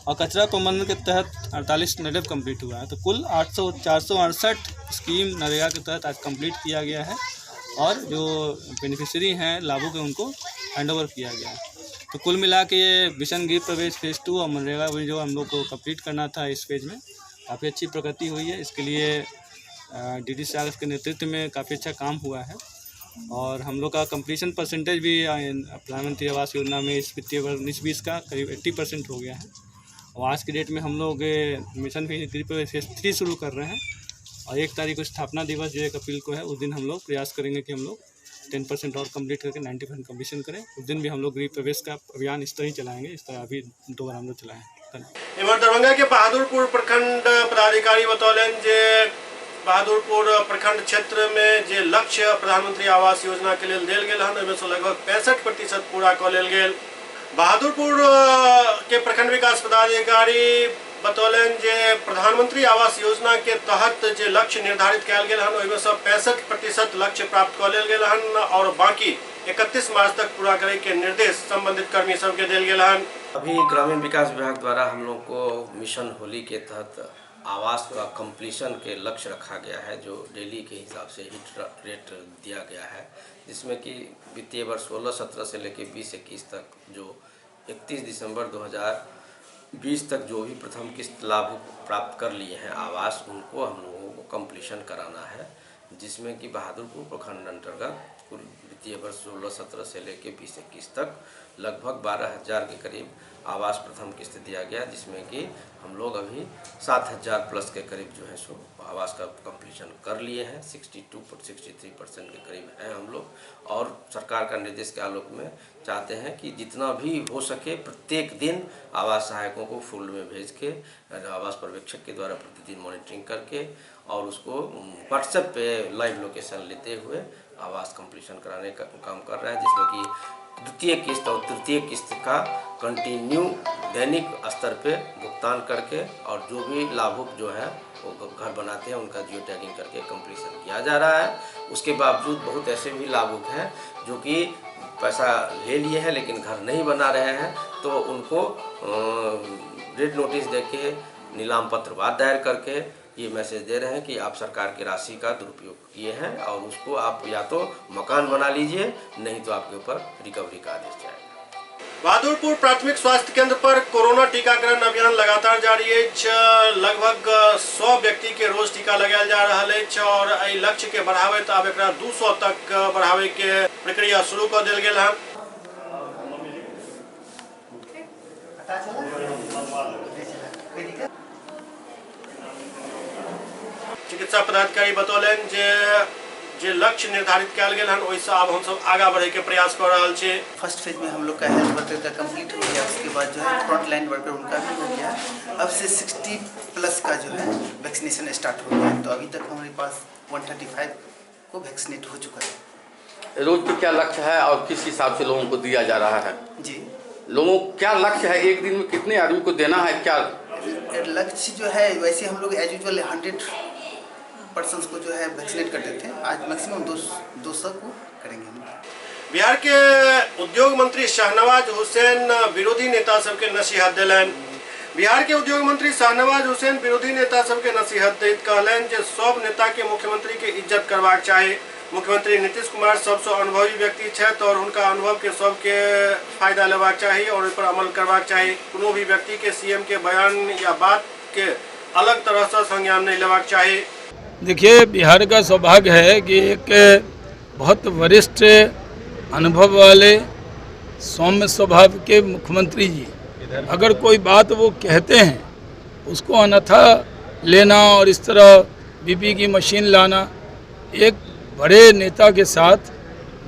और कचरा प्रबंधन के तहत 48 नेडप कंप्लीट हुआ है। तो कुल 468 स्कीम नरेगा के तहत आज कंप्लीट किया गया है, और जो बेनिफिशरी हैं लाभुक हैं उनको हैंडओवर किया गया है। तो कुल मिला के ये मिशन गृह प्रवेश फेज 2 और मनरेगा में जो हम लोग को कंप्लीट करना था इस फेज में काफ़ी अच्छी प्रगति हुई है। इसके लिए डी साहब के नेतृत्व में काफ़ी अच्छा काम हुआ है, और हम लोग का कंप्लीशन परसेंटेज भी प्रधानमंत्री आवास योजना में इस वित्तीय वर्ष 19-20 का करीब 80% हो गया है। और आज की डेट में हम लोग मिशन गृह प्रवेश फेज 3 शुरू कर रहे हैं, और 1 तारीख को स्थापना दिवस जो 1 अप्रैल को है, उस दिन हम लोग प्रयास करेंगे कि हम लोग 10% और कंप्लीट करके 90% कंप्लीशन करें। उस दिन भी हम लोग गृह प्रवेश का अभियान इस तरह ही चलाएंगे, इस तरह अभी 2 बार हम लोग चलाएँ। इधर दरभंगा के बहादुरपुर प्रखंड पदाधिकारी बतौलन जे बहादुरपुर प्रखंड क्षेत्र में जे लक्ष्य प्रधानमंत्री आवास योजना के लिए दिल गेल हन, से लगभग 65% पूरा कर लेल गेल। बहादुरपुर के प्रखंड विकास पदाधिकारी बतौलन जे प्रधानमंत्री आवास योजना के तहत जे लक्ष्य निर्धारित किया गेल हन, ओहिमे से 65% लक्ष्य प्राप्त कर लेल गेल हन, और बाकी 31 मार्च तक पूरा करे के निर्देश संबंधित कर्मी सबके दिल गेल हन। अभी ग्रामीण विकास विभाग द्वारा हम लोग को मिशन होली के तहत आवास का कंप्लीशन के लक्ष्य रखा गया है, जो डेली के हिसाब से हिट रेट दिया गया है, जिसमें कि वित्तीय वर्ष 16-17 से लेकर 20-21 तक जो 31 दिसंबर 2020 तक जो भी प्रथम किस्त लाभ प्राप्त कर लिए हैं आवास, उनको हम लोगों को कंप्लीशन कराना है, जिसमें कि बहादुरपुर प्रखंड अंतर्गत कुल वित्तीय वर्ष 16-17 से लेकर 20-21 तक लगभग 12,000 के करीब आवास प्रथम किस्त दिया गया, जिसमें कि हम लोग अभी 7,000 प्लस के करीब जो है सो आवास का कंप्लीशन कर लिए हैं। 63% के करीब हैं हम लोग, और सरकार का निर्देश के आलोक में चाहते हैं कि जितना भी हो सके प्रत्येक दिन आवास सहायकों को फील्ड में भेज के आवास पर्यवेक्षक के द्वारा प्रतिदिन मॉनिटरिंग करके और उसको व्हाट्सएप पे लाइव लोकेशन लेते हुए आवास कंप्लीशन कराने का काम कर रहे हैं, जिसमें कि द्वितीय किस्त और तृतीय किस्त का कंटिन्यू दैनिक स्तर पे भुगतान करके और जो भी लाभुक जो है वो घर बनाते हैं उनका जियो टैगिंग करके कंप्लीशन किया जा रहा है। उसके बावजूद बहुत ऐसे भी लाभुक हैं जो कि पैसा ले लिए हैं लेकिन घर नहीं बना रहे हैं, तो उनको रेड नोटिस देके नीलाम पत्र वाद दायर करके ये मैसेज दे रहे हैं कि आप सरकार की राशि का दुरुपयोग किए हैं और उसको आप या तो मकान बना लीजिए, नहीं तो आपके ऊपर रिकवरी का आदेश जाएगा। बहादुरपुर प्राथमिक स्वास्थ्य केंद्र पर कोरोना टीकाकरण अभियान लगातार जारी है। लगभग 100 व्यक्ति के रोज टीका लगायल जा रहा है और एहि लक्ष्य के बढ़ावे तो अब एक 200 तक बढ़ावे के प्रक्रिया शुरू कर दिल गेल है। चिकित्सा पदाधिकारी बतौलन जे लक्ष्य निर्धारित किया गेल हन ओइसे अब हम सब आगा बढ़े के प्रयास कर रहा छे। फर्स्ट फेज में हम लोग का हेल्थ वर्कर का कंप्लीट हो गया, उसके बाद जो है फ्रंट लाइन वर्कर उनका भी हो गया। अब से 60+ का जो है वैक्सीनेशन स्टार्ट हो गया, तो अभी तक हमारे पास 135 को वैक्सीनेट हो चुका है। रोज पे क्या लक्ष्य है और किस हिसाब से लोगों को दिया जा रहा है? जी, लोगों क्या लक्ष्य है, एक दिन में कितने आदमी को देना है? क्या लक्ष्य जो है वैसे हम लोग एज यूजुअल 100% को जो है वैक्सीनेट करते थे, आज मैक्सिमम 200 को करेंगे। बिहार के उद्योग मंत्री शाहनवाज हुसैन विरोधी नेता सबके नसीहत दिलन। बिहार के उद्योग मंत्री शाहनवाज हुसैन विरोधी नेता सबके नसीहत दैत कहलन जे सब नेता के मुख्यमंत्री के इज्जत करबाक चाही। मुख्यमंत्री नीतीश कुमार सबसे अनुभवी व्यक्ति छथि और उनका अनुभव के सबके फायदा लेबाक चाही और ओहि पर अमल करबाक चाही। कोनो भी व्यक्ति के सीएम के बयान या बात के अलग तरह से संज्ञान नहीं लेबाक चाही। देखिए, बिहार का सौभाग्य है कि एक बहुत वरिष्ठ अनुभव वाले सौम्य स्वभाव के मुख्यमंत्री जी अगर कोई बात वो कहते हैं उसको अन्यथा लेना और इस तरह बीपी की मशीन लाना, एक बड़े नेता के साथ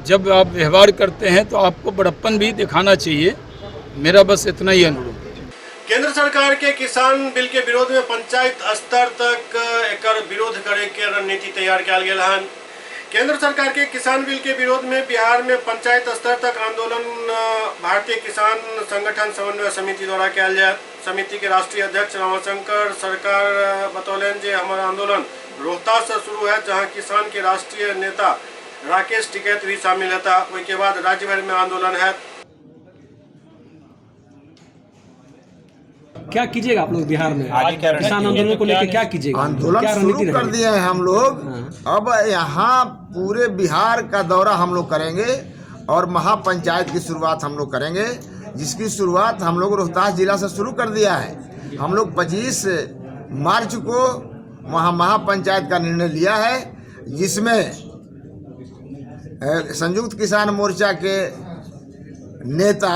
जब आप व्यवहार करते हैं तो आपको बड़प्पन भी दिखाना चाहिए। मेरा बस इतना ही अनुरोध। केंद्र सरकार के किसान बिल के विरोध में पंचायत स्तर तक एकर विरोध करे के रणनीति तैयार किया गेल हन। केंद्र सरकार के किसान बिल के विरोध में बिहार में पंचायत स्तर तक आंदोलन भारतीय किसान संगठन समन्वय समिति द्वारा किया जाए। समिति के राष्ट्रीय अध्यक्ष रामाशंकर सरकार बतौलन जे हमारा आंदोलन रोहतास से शुरू है, जहां किसान के राष्ट्रीय नेता राकेश टिकैत भी शामिल था। उसके बाद राज्य भर में आंदोलन है। क्या कीजिएगा आप लोग बिहार में किसान आंदोलन को लेकर? क्या कीजिएगा? आंदोलन शुरू कर दिए हैं हम लोग। अब यहाँ पूरे बिहार का दौरा हम लोग करेंगे और महापंचायत की शुरुआत हम लोग करेंगे, जिसकी शुरुआत हम लोग रोहतास जिला से शुरू कर दिया है। हम लोग 25 मार्च को वहाँ महापंचायत का निर्णय लिया है, जिसमें संयुक्त किसान मोर्चा के नेता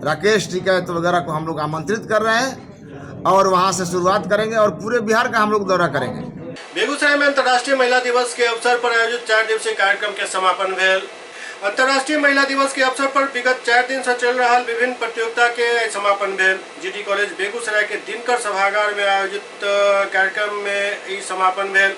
राकेश टिकैत वगैरह को हम लोग आमंत्रित कर रहे हैं और वहां से शुरुआत करेंगे और पूरे बिहार का हम लोग दौरा करेंगे। बेगूसराय में अंतर्राष्ट्रीय महिला दिवस के अवसर पर आयोजित 4 दिवसीय कार्यक्रम के समापन भेल। अंतर्राष्ट्रीय महिला दिवस के अवसर पर विगत 4 दिन से चल रहा विभिन्न प्रतियोगिता के समापन भेल। जीडी कॉलेज बेगूसराय के दिनकर सभागार में आयोजित कार्यक्रम में समापन भेल।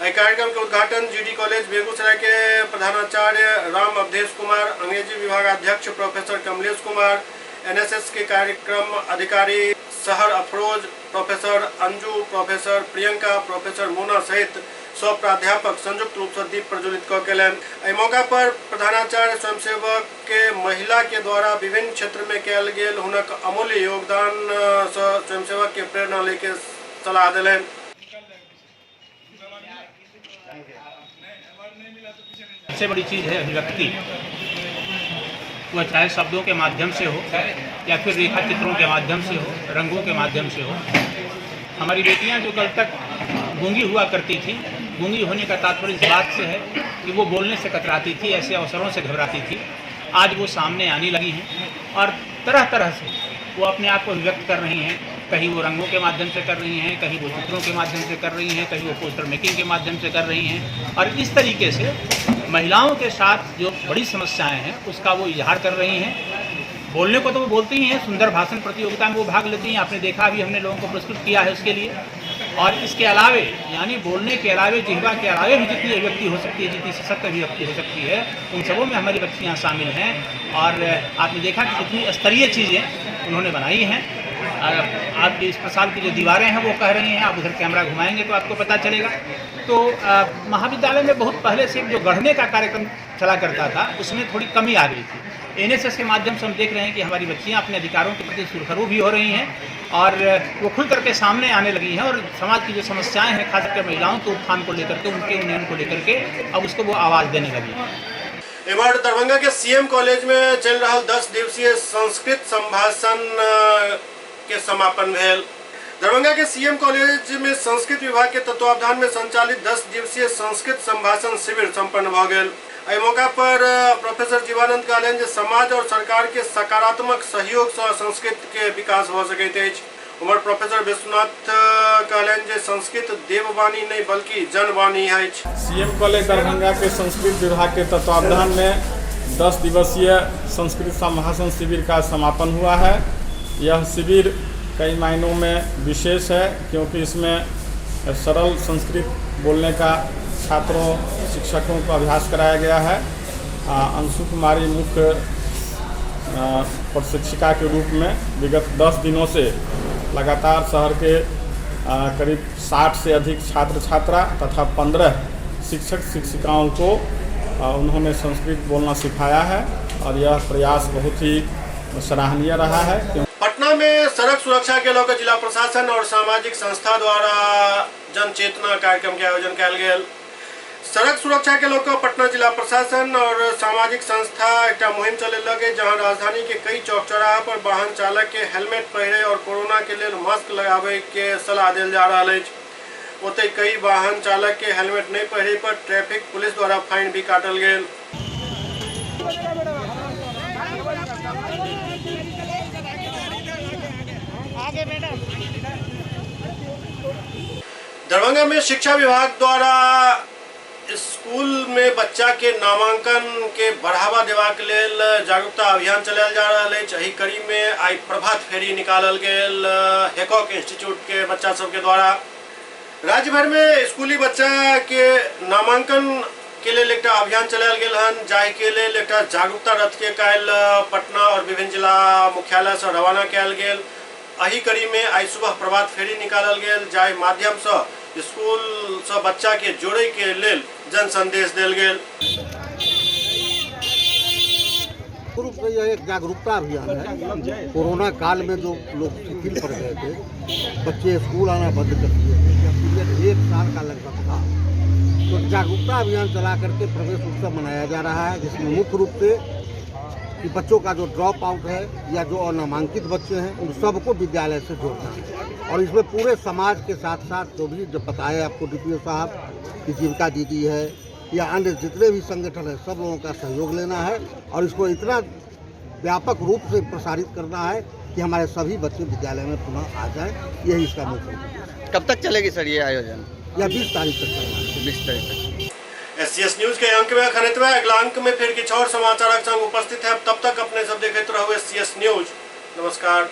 कार्यक्रम के उद्घाटन जीडी कॉलेज बेगूसराय के प्रधानाचार्य राम अवधेश कुमार, अंग्रेजी विभागाध्यक्ष प्रोफेसर कमलेश कुमार, एनएसएस के कार्यक्रम अधिकारी सहर Afroz, professor Anju, professor Priyanka, professor Mona सहित 100 प्राध्यापक संयुक्त रूप से दीप प्रज्वलित कयलनि। एहि मौका पर प्रधानाचार्य स्वयंसेवक के महिला के द्वारा विभिन्न क्षेत्र में कयल गेल हुनक अमूल्य योगदान से स्वयंसेवक के प्रेरणा लेके सलाह दिलनि। सबसे बड़ी चीज़ है अभिव्यक्ति, वह चाहे शब्दों के माध्यम से हो या फिर रेखा चित्रों के माध्यम से हो, रंगों के माध्यम से हो। हमारी बेटियां जो कल तक गूंगी हुआ करती थी, गूंगी होने का तात्पर्य इस बात से है कि वो बोलने से कतराती थी, ऐसे अवसरों से घबराती थी, आज वो सामने आने लगी हैं और तरह तरह से वो अपने आप को व्यक्त कर रही हैं। कहीं वो रंगों के माध्यम से कर रही हैं, कहीं वो चित्रों के माध्यम से कर रही हैं, कहीं वो पोस्टर मेकिंग के माध्यम से कर रही हैं, और इस तरीके से महिलाओं के साथ जो बड़ी समस्याएं हैं उसका वो इजहार कर रही हैं। बोलने को तो वो बोलती ही हैं, सुंदर भाषण प्रतियोगिता में वो भाग लेती हैं, आपने देखा भी, हमने लोगों को पुरस्कृत किया है उसके लिए। और इसके अलावे यानी बोलने के अलावे, जिह्वा के अलावे भी जितनी अभिव्यक्ति हो सकती है, जितनी सशक्त अभिव्यक्ति हो सकती है, उन सबों में हमारी बच्चियाँ शामिल हैं। और आपने देखा कि कितनी स्तरीय चीज़ें उन्होंने बनाई हैं। आपके इस प्रसाद की जो दीवारें हैं वो कह रही हैं, आप उधर कैमरा घुमाएंगे तो आपको पता चलेगा। तो महाविद्यालय में बहुत पहले से जो गढ़ने का कार्यक्रम चला करता था उसमें थोड़ी कमी आ गई थी। NSS के माध्यम से हम देख रहे हैं कि हमारी बच्चियां अपने अधिकारों के प्रति सुरखरू भी हो रही हैं और वो खुल करके सामने आने लगी हैं, और समाज की जो समस्याएं हैं खास करके महिलाओं के उत्थान को लेकर के, उनके उन्नयन को लेकर के अब उसको वो आवाज़ देने लगी है। एवं दरभंगा के CM कॉलेज में चल रहा 10 दिवसीय संस्कृत संभाषण के समापन भेल। दरभंगा के CM कॉलेज में संस्कृत विभाग के तत्वावधान में संचालित 10 दिवसीय संस्कृत संभाषण शिविर संपन्न भ गेल। एहि मौका पर प्रोफेसर जीवानंद कहलनि जे समाज और सरकार के सकारात्मक सहयोग से संस्कृत के विकास भ सकैत अछि। उमर प्रोफेसर विश्वनाथ कहलनि जे संस्कृत देववाणी नहीं बल्कि जनवाणी अछि। CM कॉलेज दरभंगा के संस्कृत विभाग के तत्वावधान में 10 दिवसीय संस्कृत संभाषण शिविर का समापन हुआ है। यह शिविर कई मायनों में विशेष है क्योंकि इसमें सरल संस्कृत बोलने का छात्रों शिक्षकों को अभ्यास कराया गया है। अंशु कुमारी मुख्य प्रशिक्षिका के रूप में विगत 10 दिनों से लगातार शहर के करीब 60 से अधिक छात्र छात्रा तथा 15 शिक्षक शिक्षिकाओं को उन्होंने संस्कृत बोलना सिखाया है और यह प्रयास बहुत ही सराहनीय रहा है। पटना में सड़क सुरक्षा के लेकर जिला प्रशासन और सामाजिक संस्था द्वारा जन चेतना कार्यक्रम के आयोजन किया गया। सड़क सुरक्षा के लेकर पटना जिला प्रशासन और सामाजिक संस्था एक मुहिम चले लगे, जहां राजधानी के कई चौक चौराहा पर वाहन चालक के हेलमेट पहरे और कोरोना के लिए मास्क लगावे के सलाह दिल जा रहा है। ओते कई वाहन चालक के हेलमेट नहीं पहरे पर ट्रैफिक पुलिस द्वारा फाइन भी काटल गया। दरभंगा में शिक्षा विभाग द्वारा स्कूल में बच्चा के नामांकन के बढ़ावा देवा के लेल जागरूकता अभियान चलायल जा रहा है। एही कड़ी में आई प्रभात फेरी निकालल गेल हैकॉक इंस्टीट्यूट के बच्चा सब के द्वारा। राज्य भर में स्कूली बच्चा के नामांकन के लिए एक अभियान चलायल गेल हन, जाहि के लिए एक जागरूकता रथ के काल पटना और विभिन्न जिला मुख्यालय से रवाना किया गेल। एही कड़ी में आई सुबह प्रभात फेरी निकालल गेल, जाहि माध्यम से स्कूल से बच्चा के जोड़े के लेल जन संदेश दिल गेल। रूप से यह एक जागरूकता अभियान है। कोरोना काल में जो लोग शिथिल पड़ गए थे, बच्चे स्कूल आना बंद कर दिए थे, जब पीरियड 1 साल का लगभग था, तो जागरूकता अभियान चला करके प्रवेश उत्सव मनाया जा रहा है, जिसमें मुख्य रूप से कि बच्चों का जो ड्रॉप आउट है या जो अनामांकित बच्चे हैं उन सबको विद्यालय से जोड़ना है। और इसमें पूरे समाज के साथ साथ जो भी जब बताए आपको DPO साहब की जीविका दीदी है या अन्य जितने भी संगठन है, सब लोगों का सहयोग लेना है और इसको इतना व्यापक रूप से प्रसारित करना है कि हमारे सभी बच्चे विद्यालय में पुनः आ जाएं। यही इसका मुख्य है। कब तक चलेगी सर ये आयोजन? या 20 तारीख तक चलना है। 20 तारीख तक। SCS न्यूज के अंक में खनितवा अगला अंक में फिर किछ और समाचार संग उपस्थित है। तब तक अपने सब देखते रहो SCS न्यूज। नमस्कार।